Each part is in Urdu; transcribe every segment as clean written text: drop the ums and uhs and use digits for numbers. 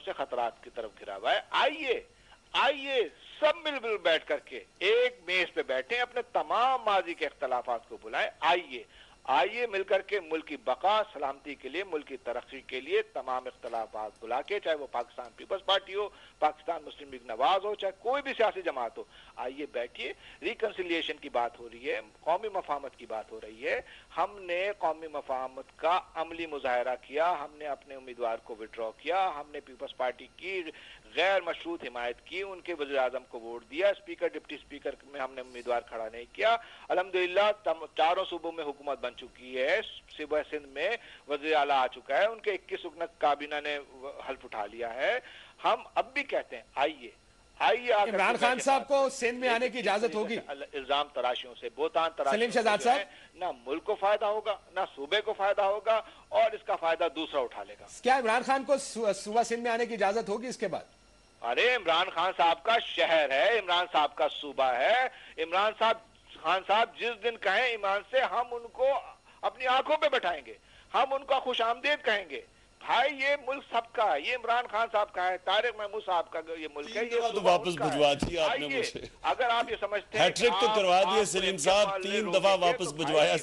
طرف سے خطرات کی طرف گھرا ہوا ہے. آئیے سب مل بیٹھ کر کے ایک میز پہ بیٹھیں, اپنے تمام ماضی کے اختلافات کو بلائیں. آئیے مل کر کے ملک کی بقا سلامتی کے لیے, ملک کی ترقی کے لیے تمام اختلافات بلا کے, چاہے وہ پاکستان پیپلز پارٹی ہو, پاکستان مسلم لیگ نواز ہو, چاہے کوئی بھی سیاسی جماعت ہو, آئیے بیٹھیے. ریکنسیلیشن کی بات ہو رہی ہے, قومی مفاہمت کی بات ہو رہی ہے. ہم نے قومی مفاہمت کا عملی مظاہرہ کیا, ہم نے اپنے امیدوار کو وڈرا کیا, ہم نے پیپلز پارٹی کی غیر مشروط حمایت کی, ان کے وزیر اعظم کو ووٹ دیا, اسپیکر ڈپٹی اسپیکر میں ہم نے امیدوار کھڑا نہیں کیا. الحمدللہ چاروں صوبوں میں حکومت بن چکی ہے, صوبہ سندھ میں وزیر اعلیٰ آ چکا ہے, ان کے 21 رکن کابینہ نے حلف اٹھا لیا ہے. ہم اب بھی کہتے ہیں آئیے. عمران خان صاحب کو سندھ میں آنے کی اجازت ہوگی؟ الزام تراشیوں سے, بہتان تراشیوں سلیم شہزاد صاحب, نہ ملک کو فائدہ ہوگا نہ صوبے کو فائدہ ہوگا, اور اس کا فائدہ دوسرا اٹھا لے گا. کیا عمران خان کو صوبہ سندھ میں آنے کی اجازت ہوگی اس کے بعد؟ ارے عمران خان صاحب کا شہر ہے, عمران صاحب کا صوبہ ہے. عمران خان صاحب جس دن کہیں عمران سے, ہم ان کو اپنی آنکھوں پہ بٹھائیں گے, ہم ان کا خوش آمدید کہیں گے. بھائی یہ ملک سب کا ہے, یہ عمران خان صاحب کا ہے, طارق محمود صاحب کا یہ ملک ہے. یہ تو واپس بھجوا دیا آپ نے مجھے, اگر آپ یہ سمجھتے ہیں ہیٹرک تو کروا دیے سلیم صاحب, 3 دفعہ واپس بھجوایا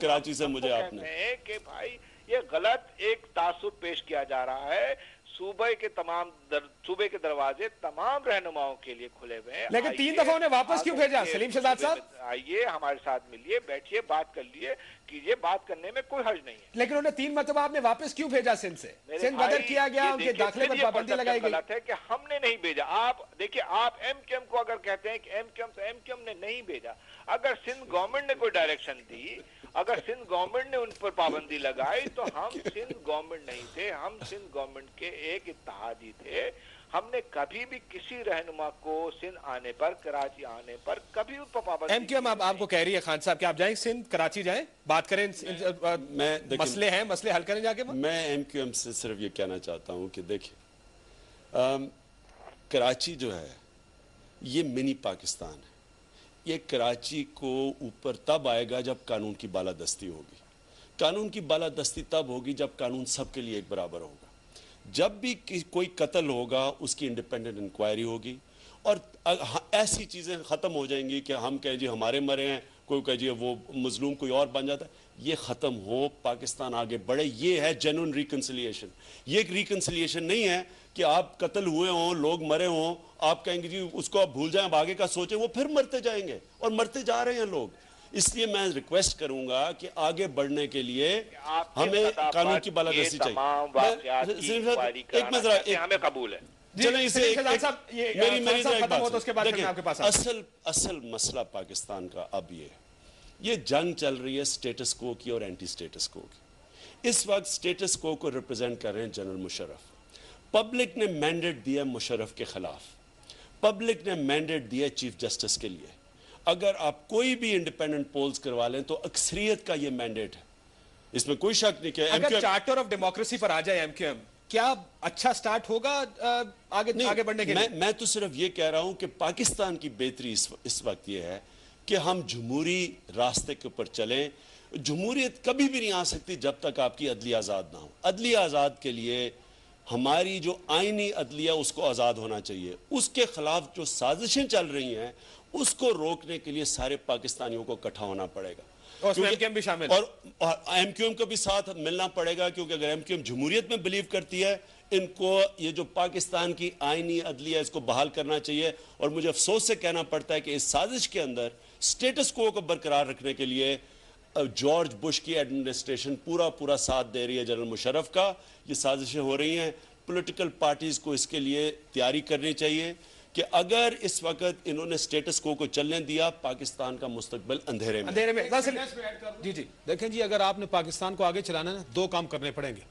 کراچی سے مجھے آپ نے. کہ بھائی یہ غلط ایک تعصب پیش کیا جا رہا ہے. صوبے کے دروازے تمام رہنماؤں کے لیے کھلے ہوئے ہیں. لیکن 3 دفعہ انہیں واپس کیوں بھیجا سلیم شہزاد صاحب؟ آئیے ہمارے ساتھ ملیے, بیٹھیے, بات کر لیے, کیجئے, بات کرنے میں کوئی حرج نہیں ہے. لیکن انہیں 3 مرتبہ آپ نے واپس کیوں بھیجا سندھ سے؟ سندھ بدر کیا گیا, ان کے داخلے پر پابندی لگائی گئی. غلط ہے کہ ہم نے نہیں بھیجا. آپ دیکھیں, آپ ایم کیو ایم کو اگر کہتے ہیں کہ ایم کیو ایم نے نہیں بھیجا. اگر سندھ گورنمنٹ نے کوئی ڈائریکشن دی, اگر سندھ گورنمنٹ نے ان پر پابندی لگائی, تو ہم سندھ گورنمنٹ نہیں تھے, ہم سندھ گورنمنٹ کے ایک اتحادی تھے. ہم نے کبھی بھی کسی رہنما کو سندھ آنے پر, کراچی آنے پر کبھی ان پر پابندی. ایم کیو ایم آپ کو کہہ رہی ہے خان صاحب کہ آپ جائیں سندھ, کراچی جائیں, بات کریں, مسئلے ہیں, مسئلے حل کریں جا کے. میں ایم کیو ایم سے صرف یہ کہنا چاہتا ہوں کہ دیکھیں, کراچی جو ہے یہ منی پاکستان ہے. یہ کراچی کو اوپر تب آئے گا جب قانون کی بالادستی ہوگی. قانون کی بالادستی تب ہوگی جب قانون سب کے لیے ایک برابر ہوگا. جب بھی کوئی قتل ہوگا اس کی انڈیپینڈنٹ انکوائری ہوگی, اور ایسی چیزیں ختم ہو جائیں گی کہ ہم کہیں جی ہمارے مرے ہیں, کوئی کہہ جی وہ مظلوم کوئی اور بن جاتا ہے. یہ ختم ہو, پاکستان آگے بڑھے. یہ ہے جینوئن ریکنسیلیشن. یہ ایک ریکنسیلیشن نہیں ہے کہ آپ قتل ہوئے ہوں, لوگ مرے ہوں, آپ کہیں گے جی اس کو آپ بھول جائیں, اب آگے کا سوچیں. وہ پھر مرتے جائیں گے, اور مرتے جا رہے ہیں لوگ. اس لیے میں ریکویسٹ کروں گا کہ آگے بڑھنے کے لیے ہمیں قانون کی بالادستی چاہیے. ایک مذرا ہمیں قبول ہے. چلیں اسے اصل مسئلہ پاکستان کا اب یہ جنگ چل رہی ہے سٹیٹس کو کی اور اینٹی سٹیٹس کو کی. اس وقت سٹیٹس کو ریپرزینٹ کر رہے ہیں جنرل مشرف. پبلک نے مینڈیٹ دیا مشرف کے خلاف, پبلک نے مینڈیٹ دیا چیف جسٹس کے لیے. اگر آپ کوئی بھی انڈیپینڈنٹ پولز کروا لیں تو اکثریت کا یہ مینڈیٹ ہے, اس میں کوئی شک نہیں. کہ اگر چارٹر آف ڈیموکریسی پر آ جائے ایم کیو ایم, کیا اچھا سٹارٹ ہوگا آگے بڑھنے کے لیے؟ میں تو صرف یہ کہہ رہا ہوں کہ پاکستان کی بہتری اس وقت یہ ہے کہ ہم جمہوری راستے کے اوپر چلیں. جمہوریت کبھی بھی نہیں آ سکتی جب تک آپ کی عدلیہ آزاد نہ ہو. عدلیہ آزاد کے لیے ہماری جو آئینی عدلیہ اس کو آزاد ہونا چاہیے. اس کے خلاف جو سازشیں چل رہی ہیں اس کو روکنے کے لیے سارے پاکستانیوں کو اکٹھا ہونا پڑے گا, اور ایم کیو ایم بھی شامل, اور ایم کیو ایم کو بھی ساتھ ملنا پڑے گا. کیونکہ اگر ایم کیو ایم جمہوریت میں بلیو کرتی ہے, ان کو یہ جو پاکستان کی آئینی عدلیہ اس کو بحال کرنا چاہیے. اور مجھے افسوس سے کہنا پڑتا ہے کہ اس سازش کے اندر سٹیٹس کو برقرار رکھنے کے لیے جارج بش کی ایڈمنسٹریشن پورا ساتھ دے رہی ہے جنرل مشرف کا. یہ سازشیں ہو رہی ہیں, پولیٹیکل پارٹیز کو اس کے لیے تیاری کرنی چاہیے کہ اگر اس وقت انہوں نے سٹیٹس کو چلنے دیا, پاکستان کا مستقبل اندھیرے میں. جی دیکھیں جی, اگر آپ نے پاکستان کو آگے چلانا ہے نا, 2 کام کرنے پڑیں گے.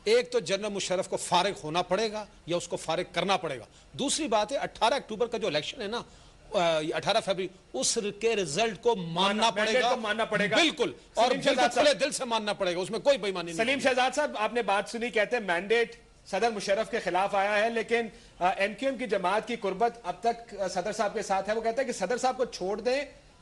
ایک تو جنرل مشرف کو فارغ ہونا پڑے گا یا اس کو فارغ کرنا پڑے گا. دوسری بات ہے 18 اکتوبر کا جو الیکشن ہے نا, 18 فروری, اس کے رزلٹ کو ماننا پڑے گا بالکل, اور کھلے دل سے ماننا پڑے گا, اس میں کوئی بے ایمانی نہیں. سلیم شہزاد صاحب, آپ نے بات سنی, کہتے ہیں مینڈیٹ صدر مشرف کے خلاف آیا ہے, لیکن ایم کیو ایم کی جماعت کی قربت اب تک صدر صاحب کے ساتھ ہے. وہ کہتا ہے کہ صدر صاحب کو چھوڑ دیں,